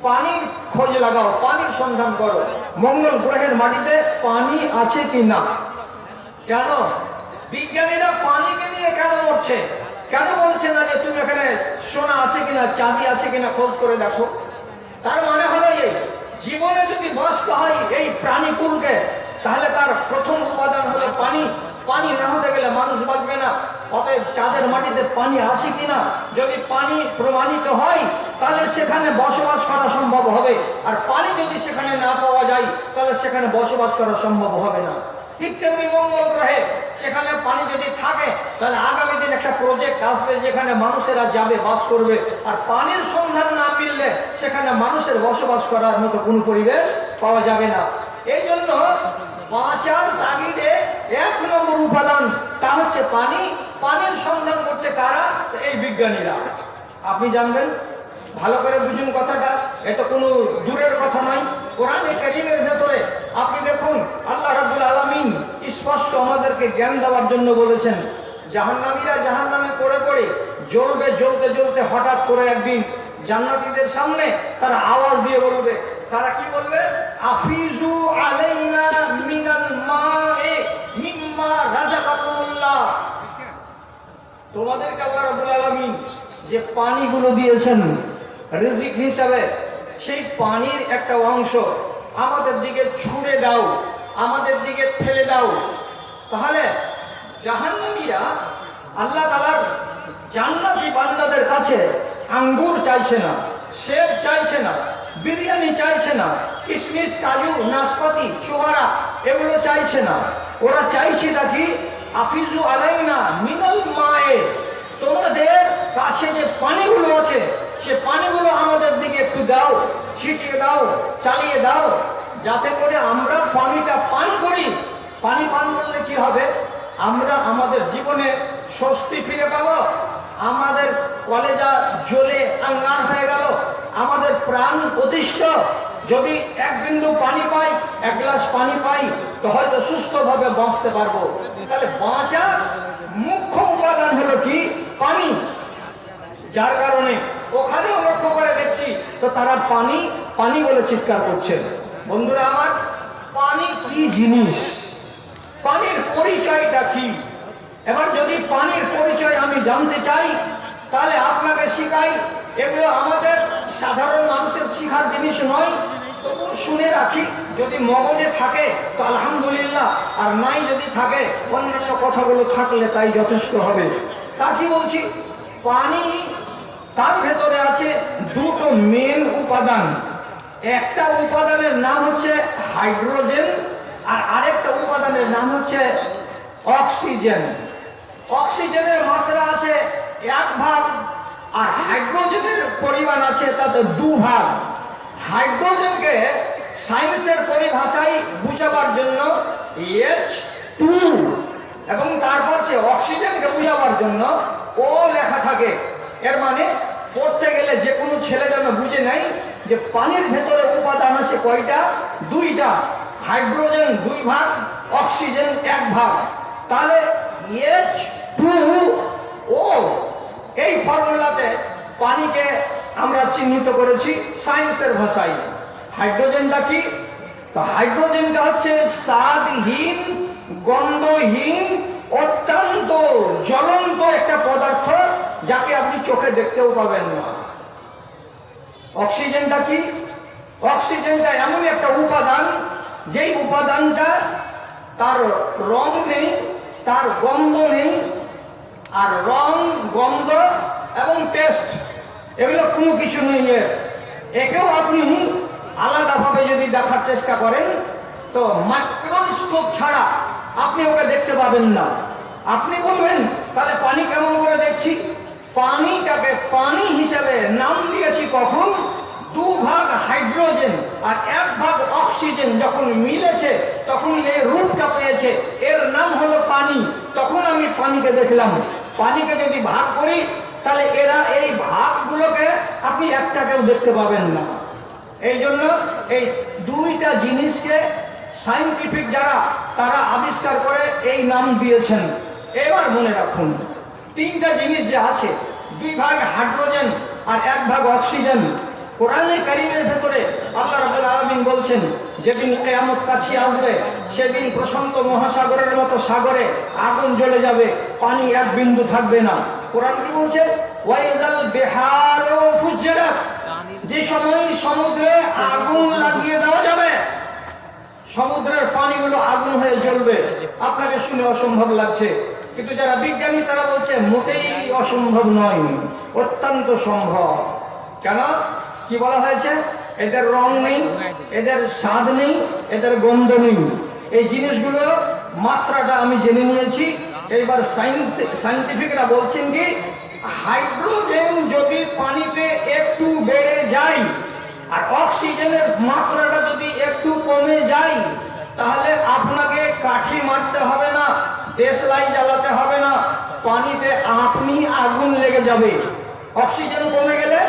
পানির খোঁজ লাগাও, পানির সন্ধান করো। মঙ্গল গ্রহের মাটিতে পানি আছে কি না? কেন বিজ্ঞানীরা পানিকে নিয়ে কেন মরছে? কেন বলছে না যে তুমি এখানে সোনা আছে কিনা, চাঁদি আছে কিনা খোঁজ করে দেখো? তার মানে হলো এই জীবনে যদি বাঁচতে হয় এই প্রাণীকুলকে, তাহলে তার প্রথম উপাদান হলো পানি। পানি না হতে গেলে মানুষ বাঁচবে না। অতএব চাঁদের মাটিতে পানি আছে কিনা যদি পানি প্রমাণিত হয়, তাহলে সেখানে বসবাস করা সম্ভব হবে। আর পানি যদি সেখানে না পাওয়া যায়, তাহলে সেখানে বসবাস করা সম্ভব হবে না। ঠিক তেমনি মঙ্গল গ্রহে সেখানে পানি যদি থাকে, তাহলে আগামী দিন একটা প্রজেক্ট আসবে যেখানে মানুষেরা যাবে, বাস করবে। আর পানির সন্ধান না মিললে সেখানে মানুষের বসবাস করার মতো কোনো পরিবেশ পাওয়া যাবে না। এই জন্য বাঁচার তাগিদে 1 নম্বর উপাদান তা হচ্ছে পানি। পানির সন্ধান করছে কারা? এই বিজ্ঞানীরা। আপনি জানবেন, ভালো করে বুঝুন কথাটা, এটা কোনো দূরের কথা নয়। কোরআনে কারীমের ভেতরে আপনি দেখুন, আল্লাহ রাব্বুল আলামিন স্পষ্ট আমাদেরকে জ্ঞান দেওয়ার জন্য বলেছেন, জাহান্নামীরা জাহান্নামে পড়ে পড়ে জ্বলবে, জ্বলতে জ্বলতে হঠাৎ করে একদিন জান্নাতীদের সামনে তারা আওয়াজ দিয়ে বলবে। তারা কি বলবে? আফিজু আলাইনা মিনাল মায়ে মিম্মা রাযাকাকুমুল্লাহ। তোমাদেরকে আল্লাহ রাব্বুল আলামিন যে পানিগুলো দিয়েছেন রিজিক হিসাবে, সেই পানির একটা অংশ আমাদের দিকে ছুঁড়ে দাও, আমাদের দিকে ফেলে দাও। তাহলে জাহান্নামীরা আল্লাহ তাআলার জান্নাতি বান্দাদের কাছে আঙ্গুর চাইছে না, সেব চাইছে না, বিরিয়ানি চাইছে না, কিশমিশ, কাজু, নাশপাতি, ছোহারা এগুলো চাইছে না। ওরা চাইছে নাকি আফিজু আলাইনা মিনাল মায়ে, তোমাদের কাছে যে পানিগুলো আছে সে পানিগুলো আমাদের দিকে একটু দাও, ছিটিয়ে দাও, চালিয়ে দাও, যাতে করে আমরা পানিটা পান করি। পানি পান করলে কি হবে? আমরা আমাদের জীবনে স্বস্তি ফিরে পাবো, আমাদের কলেজা জ্বলে আঙ্গার হয়ে গেল, আমাদের প্রাণ প্রতিষ্ঠ। যদি 1 বিন্দু পানি পাই, 1 গ্লাস পানি পাই, তো হয়তো সুস্থভাবে বাঁচতে পারবো। তাহলে বাঁচার মুখ্য উপাদান হলো কি? পানি। যার কারণে ওখানেও লক্ষ্য করে দেখছি তো তারা পানি পানি বলে চিৎকার করছে। বন্ধুরা আমার, পানি কি জিনিস? পানির পরিচয়টা কি? এবার যদি পানির পরিচয় আমি জানতে চাই, তাহলে আপনাকে শিখাই। এগুলো আমাদের সাধারণ মানুষের শিখার জিনিস নয়, তবু শুনে রাখি। যদি মগজে থাকে তো আলহামদুলিল্লাহ, আর নাই যদি থাকে অন্যান্য কথাগুলো থাকলে তাই যথেষ্ট হবে। তা কি বলছি? পানি, তার ভেতরে আছে 2টো মেন উপাদান। একটা উপাদানের নাম হচ্ছে হাইড্রোজেন, আর আরেকটা উপাদানের নাম হচ্ছে অক্সিজেন। অক্সিজেনের মাত্রা আছে 1 ভাগ, আর হাইড্রোজেনের পরিমাণ আছে তাতে 2 ভাগ। হাইড্রোজেনকে সায়েন্সের পরিভাষায় বুঝাবার জন্য H2, এবং তারপর সে অক্সিজেনকে বুঝাবার জন্য O লেখা থাকে। এর মানে পড়তে গেলে যে কোনো ছেলে যেন বুঝে নেয় যে পানির ভেতরে উপাদান আছে কয়টা? 2টা। হাইড্রোজেন 2 ভাগ, অক্সিজেন 1 ভাগ। তাহলে H2O, এই ফর্মুলাতে পানিকে আমরা চিহ্নিত করেছি সায়েন্সের ভাষায়। হাইড্রোজেনটা কি? তো হাইড্রোজেনটা হচ্ছে স্বাদহীন, গন্ধহীন, অত্যন্ত জ্বলন্ত একটা পদার্থ, যাকে আপনি চোখে দেখতেও পাবেন না। অক্সিজেনটা কি? অক্সিজেনটা এমন একটা উপাদান, যেই উপাদানটা তার রং নেই, তার গন্ধ নেই, আর রং, গন্ধ এবং টেস্ট এগুলো কোনো কিছু নেই। একেও আপনি আলাদাভাবে যদি দেখার চেষ্টা করেন তো মাইক্রোস্কোপ ছাড়া আপনি ওকে দেখতে পাবেন না। আপনি বলবেন তাহলে পানি কেমন করে দেখছি? পানিটাকে পানি হিসেবে নাম দিয়েছি কখন? 2 ভাগ হাইড্রোজেন আর 1 ভাগ অক্সিজেন যখন মিলেছে তখন এই রূপটা পেয়েছে, এর নাম হলো পানি। তখন আমি পানিকে দেখলাম। পানিকে যদি ভাগ করি তাহলে এরা এই ভাগগুলোকে আপনি একটাকেও দেখতে পাবেন না। এই জন্য এই 2টা জিনিসকে সায়েন্টিফিক যারা তারা আবিষ্কার করে এই নাম দিয়েছেন। এবার মনে রাখুন, 3টা জিনিস যে আছে, 2 ভাগ হাইড্রোজেন আর 1 ভাগ অক্সিজেন, কোরআনে কারীমের ভেতরে আল্লাহ রাব্বুল আলামিন বলছেন, যেদিন কিয়ামত কাছে আসবে সেদিন প্রশান্ত মহাসাগরের মতো সাগরে আগুন জ্বলে যাবে, পানি এক বিন্দু থাকবে না। কোরআন কি বলছে? ওয়াইজাল বিহারু ফুজ্জিরাত, যে সময় সমুদ্রে আগুন লাগিয়ে দেওয়া যাবে, সমুদ্রের পানিগুলো আগুন হয়ে জ্বলবে। আপনাকে শুনে অসম্ভব লাগছে, কিন্তু যারা বিজ্ঞানী তারা বলছে মোটেই অসম্ভব নয়, অত্যন্ত সম্ভব। কেন? কি বলা হয়েছে? এদের রং নেই, এদের স্বাদ নেই, এদের গন্ধ নেই। এই জিনিসগুলো মাত্রাটা আমি জেনে নিয়েছি। এইবার সায়েন্টিফিকরা বলছেন কি, হাইড্রোজেন যদি পানিতে একটু বেড়ে যায় আর অক্সিজেনের মাত্রাটা যদি একটু কমে যায়, তাহলে আপনাকে কাঠি মারতে হবে না, দেশলাই জ্বালাতে হবে না, পানিতে আপনি আগুন লেগে যাবে। অক্সিজেন কমে গেলে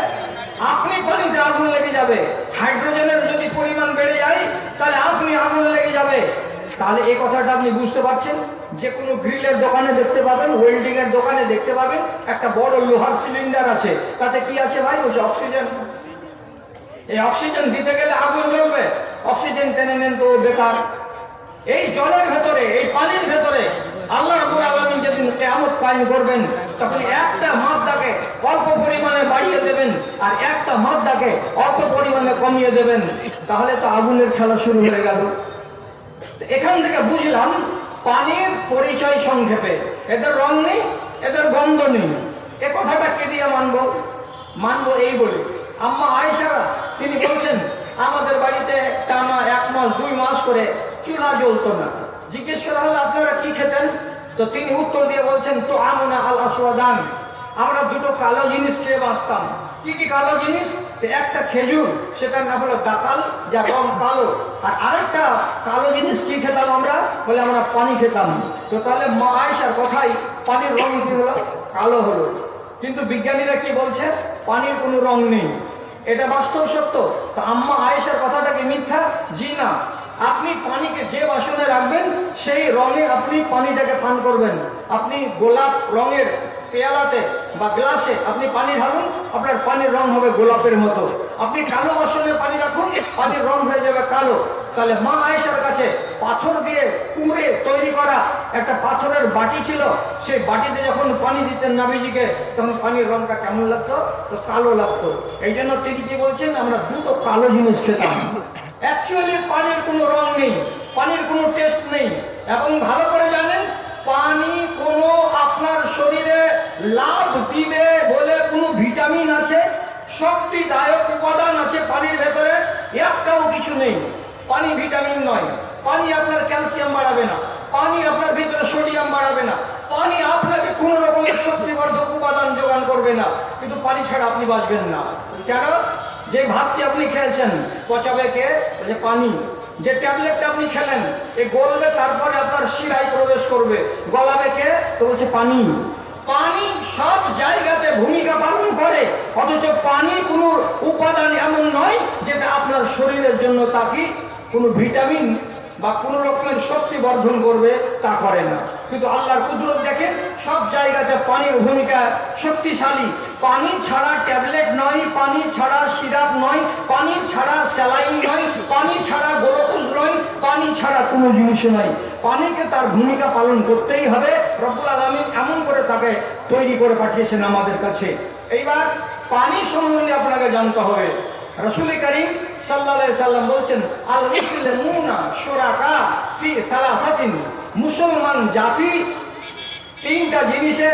আপনি পানিতে আগুন লেগে যাবে। হাইড্রোজেনের যদি পরিমাণ বেড়ে যায় তাহলে আপনি আগুন লেগে যাবে। তাহলে এই কথাটা আপনি বুঝতে পারছেন। যে কোনো গ্রিলের দোকানে দেখতে পাবেন, ওয়েল্ডিং এর দোকানে দেখতে পাবেন, একটা বড় লোহার সিলিন্ডার আছে, তাতে কি আছে ভাই? ওই অক্সিজেন। এই অক্সিজেন দিতে গেলে আগুন জ্বলবে, অক্সিজেন টেনে নেন তো বেকার। এই জলের ভেতরে, এই পানির ভেতরে আল্লাহ রাব্বুল আলামিন যেদিন কিয়ামত কায়েম করবেন, তখন একটা মাত্রাকে অল্প পরিমাণে বাড়িয়ে দেবেন আর একটা মাত্রাকে অল্প পরিমাণে কমিয়ে দেবেন, তাহলে তো আগুনের খেলা শুরু হয়ে গেল। এখান থেকে বুঝলাম পানির পরিচয় সংক্ষেপে, এদের রং নেই, এদের গন্ধ নেই। এ কথাটা কে দিয়ে মানবো এই বলে আম্মা আয়েশা তিনি বলছেন, আমাদের বাড়িতে টানা 1 মাস 2 মাস করে চুলা জ্বলতো না। জিজ্ঞেস করা হলো আপনারা কি খেতেন? তো তিনি উত্তর দিয়ে বলছেন, তো আমনা আল আসওয়াদান, আমরা দুটো কালো জিনিস খেয়ে বাঁচতাম। কি কি কালো জিনিস? একটা খেজুর, সেটার নাম হলো দাতাল, যার রং কালো। আর আরেকটা কালো জিনিস কি খেতাম আমরা? বলে আমরা পানি খেতাম। তো তাহলে মা আয়েশার কথাই পানির রং কি হলো? কালো হলো। কিন্তু বিজ্ঞানীরা কি বলছে? পানির কোনো রং নেই। এটা বাস্তব সত্য। তো আম্মা আয়েশার কথাটা কি মিথ্যা? জি না। আপনি পানিকে যে বাসনে রাখবেন সেই রঙে আপনি পানিটাকে পান করবেন। আপনি গোলাপ রঙের পেয়ালাতে বা গ্লাসে আপনি পানি ঢালুন, আপনার পানির রং হবে গোলাপের মতো। আপনি কালো বাসনে পানি রাখুন, পানির রং হয়ে যাবে কালো। তাহলে মা আয়েশার কাছে পাথর দিয়ে কুড়ে তৈরি করা একটা পাথরের বাটি ছিল, সেই বাটিতে যখন পানি দিতেন নবীজিকে, তখন পানির রংটা কেমন লাগতো? তো কালো লাগতো। এই জন্য তিনি কি বলছেন, আমরা দুটো কালো জিনিস খেতাম। অ্যাকচুয়ালি পানির কোনো রং নেই, পানির কোনো টেস্ট নেই। এবং ভালো করে জানেন, পানি কোনো আপনার শরীরে লাভ দিবে বলে কোনো ভিটামিন আছে, শক্তিদায়ক উপাদান আছে পানির ভেতরে? একটাও কিছু নেই। পানি ভিটামিন নয়, পানি আপনার ক্যালসিয়াম বাড়াবে না, পানি আপনার ভিতরে সোডিয়াম বাড়াবে না, পানি আপনাকে কোনো রকমের শক্তিবর্ধক উপাদান যোগান করবে না। কিন্তু পানি ছাড়া আপনি বাঁচবেন না। কেন? যে ভাতটি আপনি খেয়েছেন পচাবে কে? যে পানি। যে ট্যাবলেটটা আপনি খেলেন এ গলবে, তারপরে আপনার শিরায় প্রবেশ করবে, গলাবে কে? তো বলছে পানি। পানি সব জায়গাতে ভূমিকা পালন করে, অথচ পানি কোনো উপাদান এমন নয় যেটা আপনার শরীরের জন্য তাকে কোনো ভিটামিন বা কোনো রকমের শক্তি বর্ধন করবে, তা করে না। কিন্তু আল্লাহর কুদরত দেখেন, সব জায়গাতে পানির ভূমিকা শক্তিশালী। পানি ছাড়া ট্যাবলেট নয়, পানি ছাড়া সিরাপ নয়, পানি ছাড়া স্যালাইন নয়, পানি ছাড়া গ্লুকোজ নয়, পানি ছাড়া কোনো জিনিস নয়। পানিকে তার ভূমিকা পালন করতেই হবে। রব্বুল আলামিন এমন করে তাকে তৈরি করে পাঠিয়েছেন আমাদের কাছে। এইবার পানি সম্বন্ধে আপনাকে জানতে হবে। রাসূল করিম সাল্লাল্লাহু আলাইহি সাল্লাম বলছেন, আল মুসলিমুনা শুরাকা ফি সালাসাতিন, মুসলমান জাতি 3টা জিনিসে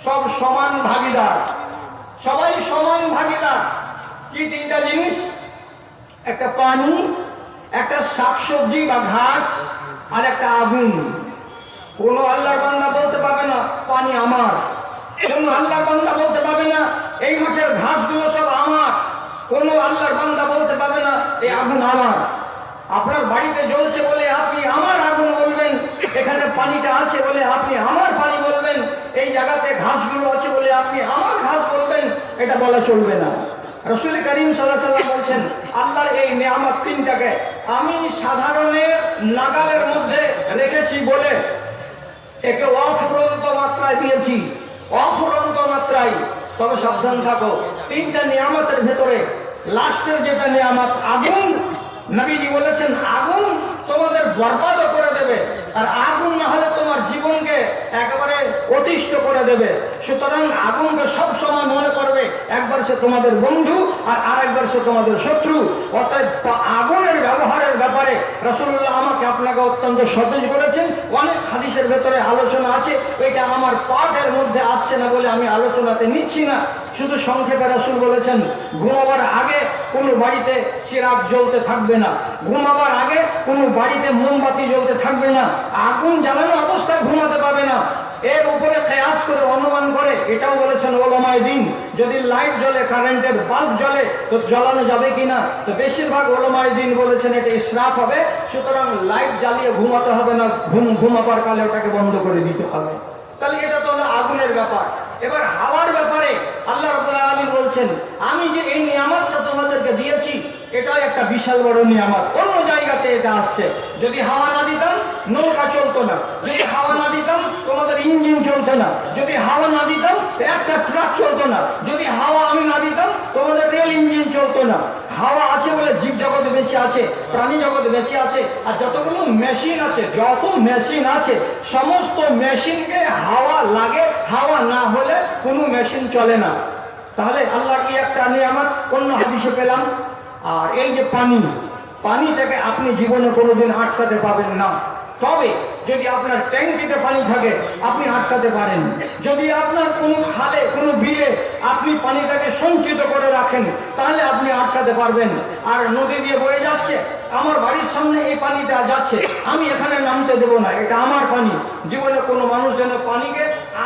সব সমান ভাগীদার, সবাই সমান ভাগীদার। কি 3টা জিনিস? একটা পানি, একটা শাকসবজি বা ঘাস, আর একটা আগুন। কোন আল্লাহর বান্দা বলতে পারবে না পানি আমার, কোন আল্লাহর বান্দা বলতে পারবে না এই মাঠের ঘাসগুলো সব আমার, কোন আল্লাহর বান্দা বলতে পারবে না এই আগুন আমার। আপনার বাড়িতে জ্বলছে বলে আপনি আমার আগুন বলবেন, এখানে পানিটা আছে বলে আপনি আমার পানি বলবেন, এই জায়গাতে ঘাসগুলো আছে বলে আপনি আমার ঘাস বলবেন, এটা বলা চলবে না। রাসূল করিম সাল্লাল্লাহু আলাইহি ওয়াসাল্লাম বলছেন, আল্লাহর এই নিয়ামত 3টাকে আমি সাধারণের নাগালের মধ্যে রেখেছি বলে একে অফুরন্ত মাত্রায় দিয়েছি, অফুরন্ত মাত্রায়। তবে সাবধান থাকো, 3টা নিয়ামতের ভেতরে লাস্টের যেটা নিয়ামত আগুন। নবীজি বলেছেন আগুন তোমাদের বরবাদ করে দেবে, আর আগুন না হলে তোমার জীবনকে একেবারে অতিষ্ঠ করে দেবে। সুতরাং আগুনকে সব সময় মনে করবে একবার সে তোমাদের বন্ধু আর আরেকবার সে তোমাদের শত্রু। অতএব আগুনের ব্যবহারের ব্যাপারে রাসূলুল্লাহ আমাকে আপনাকে অত্যন্ত সতেজ করেছেন। অনেক হাদিসের ভেতরে আলোচনা আছে, এটা আমার পাঠের মধ্যে আসছে না বলে আমি আলোচনাতে নিচ্ছি না। শুধু সংক্ষেপে রাসূল বলেছেন ঘুমাবার আগে কোনো বাড়িতে চিরাগ জ্বলতে থাকবে না, ঘুমাবার আগে কোনো বাড়িতে মোমবাতি জ্বলতে থাকবে না, আগুন জ্বালানো অবস্থায় ঘুমাতে পাবে না। এর উপরে কিয়াস করে অনুমান করে এটাও বলেছেন ওলামায়ে দ্বীন, যদি লাইট জ্বলে, কারেন্টের বাল্ব জ্বলে তো জ্বালানো যাবে কিনা, তো বেশিরভাগ ওলামায়ে দ্বীন বলেছেন এটা ইসরাফ হবে। সুতরাং লাইট জ্বালিয়ে ঘুমাতে হবে না, ঘুমাবার কালে ওটাকে বন্ধ করে দিতে হবে। তাহলে এটা তো হলো আগুনের ব্যাপার। এবার হাওয়ার ব্যাপারে আল্লাহ রাব্বুল আলামিন বলছেন আমি যে এই নিয়ামতটা তোমাদেরকে দিয়েছি এটাও একটা বিশাল বড় নিয়ামত। অন্য জায়গাতে এটা আসছে, যদি হাওয়া না দিতাম নৌকা চলতো না, যদি হাওয়া না দিতাম তোমাদের ইঞ্জিন চলতো না, যদি হাওয়া না দিতাম একটা ট্রাক চলতো না, যদি হাওয়া আমি না দিতাম তোমাদের রেল ইঞ্জিন চলতো না। হাওয়া আছে বলে জীব জগৎ বেঁচে আছে, প্রাণী জগৎ বেঁচে আছে। আর যতগুলো মেশিন আছে, যত মেশিন আছে সমস্ত মেশিনকে হাওয়া লাগে, হাওয়া না হলে কোনো মেশিন চলে না। তাহলে আল্লাহর কি একটা নিয়ামত অন্য হাদিসে পেলাম। আর এই যে পানি, পানিটাকে আপনি জীবনে কোনোদিন আটকাতে পাবেন না। তবে যদি আপনার ট্যাঙ্কিতে পানি থাকে আপনি আটকাতে পারেন, যদি আপনার কোনো খালে কোনো বিলে আপনি পানিটাকে সঞ্চিত করে রাখেন তাহলে আপনি আটকাতে পারবেন। আর নদী দিয়ে বয়ে যাচ্ছে, আমার বাড়ির সামনে এই পানিটা যাচ্ছে, আমি এখানে নামতে দেব না, এটা আমার পানি। জীবনে কোনো মানুষ যেন পানিকে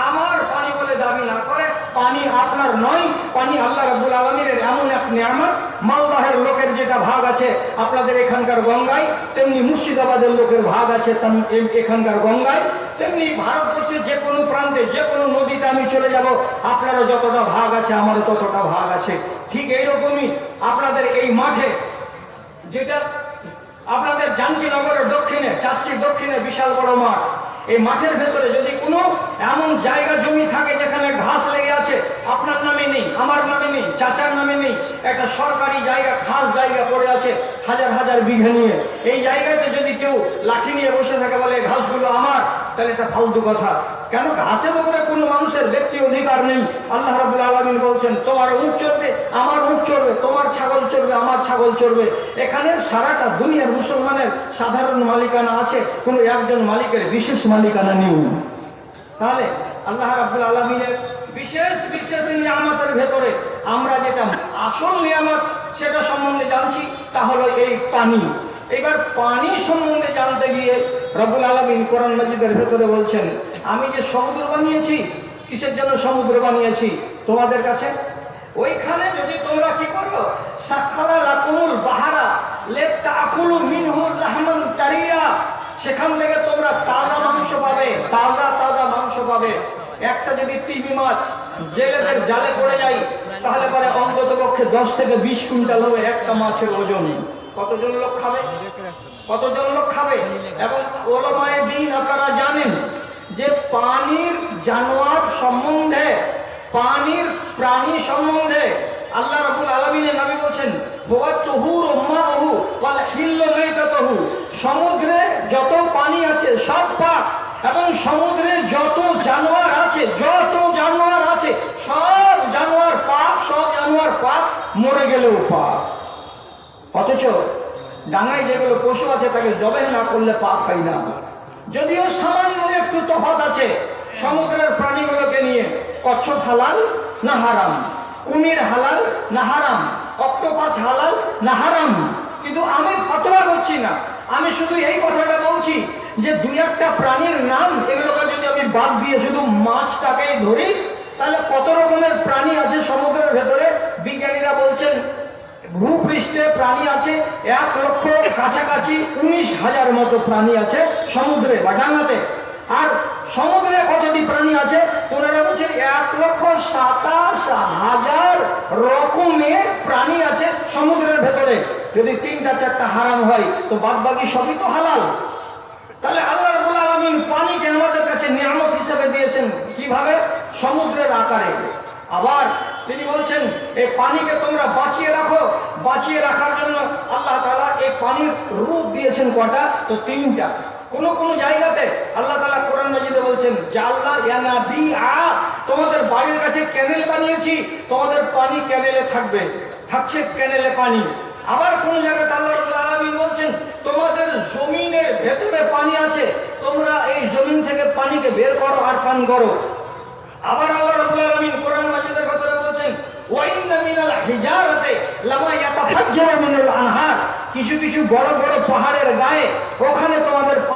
আমার পানি বলে দাবি না করে। পানি আপনার নয়, পানি আল্লাহ রাব্বুল আলামিনের এমন এক নিয়ামত। মালদাহের লোকের যেটা ভাগ আছে আপনাদের এখানকার গঙ্গায়, তেমনি মুর্শিদাবাদের লোকের ভাগ আছে এখানকার গঙ্গায়, তেমনি ভারতবর্ষের যে কোনো প্রান্তে যে কোনো নদীতে আমি চলে যাব, আপনারা যতটা ভাগ আছে আমারও ততটা ভাগ আছে। ঠিক এইরকমই আপনাদের এই মাঠে, যেটা আপনাদের জানকীনগরের দক্ষিণে, চাঁদকির দক্ষিণে বিশাল বড় মাঠ, এই মাঠের ভেতরে যদি কোনো এমন জায়গা জমি থাকে যেখানে ঘাস লেগে আছে, আপনার নামে নেই, আমার নামে নেই, চাচার নামে নেই, একটা সরকারি জায়গা, খাস জায়গা পড়ে আছে হাজার হাজার বিঘা নিয়ে, এই জায়গাতে যদি কেউ লাঠি নিয়ে বসে থাকে বলে ঘাসগুলো আমার, তাহলে এটা ফালতু কথা। কেন? ঘাসের উপরে কোনো মানুষের ব্যক্তি অধিকার নেই। আল্লাহ রাব্বুল আলামিন বলছেন তোমার উট চড়বে, আমার উট চড়বে, তোমার ছাগল চড়বে, আমার ছাগল চড়বে। এখানে সারাটা দুনিয়ার মুসলমানের সাধারণ মালিকানা আছে, কোনো একজন মালিকের বিশেষ মালিকানা নেই। তাহলে আল্লাহ রাব্বুল আলামিনের বিশেষ বিশেষ নিয়ামতের ভেতরে আমরা যেটা আসল নিয়ামত সেটা সম্বন্ধে জানছি, তা হলো এই পানি। এবার পানি সম্বন্ধে জানতে গিয়ে রব্বুল আলামিন কোরআন মাজিদের ভেতরে বলছেন আমি যে সমুদ্র বানিয়েছি, কিসের জন্য সমুদ্র বানিয়েছি? তোমাদের কাছে। ওইখানে যদি তোমরা কি করো, সাখারা লাকুমুল বাহারা লিতাকুলু মিনহু লাহমান তারিয়া, সেখান থেকে তোমরা তাজা মাংস পাবে, তাজা তাজা মাংস পাবে। একটা যদি তিমি মাছ জেলেদের জালে পড়ে যায় তাহলে পরে অন্তত পক্ষে 10 থেকে 20 কুইন্টাল হবে একটা মাছের ওজন। কতজন লোক খাবে? কতজন লোক খাবে? এবং ওলামায়ে দ্বীন আপনারা জানেন যে পানির জানোয়ার সম্বন্ধে, পানির প্রাণী সম্বন্ধে আল্লাহ রাব্বুল আলামিনের নবী বলেন হুয়া তুহুরু মাহু ওয়াল হিল্লু মাইতাতুহু, সমুদ্রে যত পানি আছে সব পাক, এবং সমুদ্রে যত জানোয়ার আছে, যত জানোয়ার আছে সব জানোয়ার পাক, সব জানোয়ার পাক, মরে গেলেও পাক। অথচ ডাঙায় যেগুলো পশু আছে তাকে জবাই না করলে পাক হয় না। যদিও সামান্য একটু তফাৎ আছে সমুদ্রের প্রাণীগুলোকে নিয়ে। কচ্ছপ হালাল না হারাম, কুমির হালাল না হারাম, অক্টোপাস হালাল না হারাম, কিন্তু আমি ফতোয়া করছি না, আমি শুধু এই কথাটা বলছি যে দুই একটা প্রাণীর নাম এগুলোকে যদি আমি বাদ দিয়ে শুধু মাছটাকে ধরি তাহলে কত রকমের প্রাণী আছে সমুদ্রের ভেতরে। বিজ্ঞানীরা বলছেন ভূপৃষ্ঠে প্রাণী আছে 1 লক্ষ কাছাকাছি 19,000 মতো প্রাণী আছে সমুদ্রে বা ডাঙাতে। আর সমুদ্রে কতটি প্রাণী আছে? ওনারা বলছেন 1,27,000 রকমের প্রাণী আছে সমুদ্রের ভেতরে। যদি 3টা 4টা হারাম হয় তো বাদবাকি সবই তো হালাল। তাহলে আল্লাহ রাব্বুল আলামিন পানিকে আমাদের কাছে নিয়ামত হিসেবে দিয়েছেন কিভাবে? সমুদ্রের আকারে। আবার তিনি বলছেন এই পানিকে তোমরা বাঁচিয়ে রাখো। বাঁচিয়ে রাখার জন্য আল্লাহ তাআলা এই পানির রূপ দিয়েছেন কটা? তো তিনটা। কোন কোন জায়গাতে আল্লাহ তাআলা কোরআন মাজিদে বলছেন যে আল্লাহ ইয়ানাবিআ, তোমাদের বাড়ির কাছে ক্যানেল বানিয়েছি, তোমাদের পানি ক্যানেলে থাকবে, থাকছে ক্যানেলে পানি। আবার কোন জায়গাতে আল্লাহ রাব্বুল আলামিন বলছেন তোমাদের জমিনের ভেতরে পানি আছে, তোমরা এই জমিন থেকে পানিকে বের করো আর পান করো। আবার আল্লাহ রাব্বুল আলামিন কোরআন মাজিদের ভিতরে বলছেন ওয়া ইন্না মিনাল হিজারাতি লামা ইয়াতাফাজ্জারু মিনাল আনহার, কিছু কিছু বড় বড় পাহাড়ের গায়ে ওখানে তোমাদের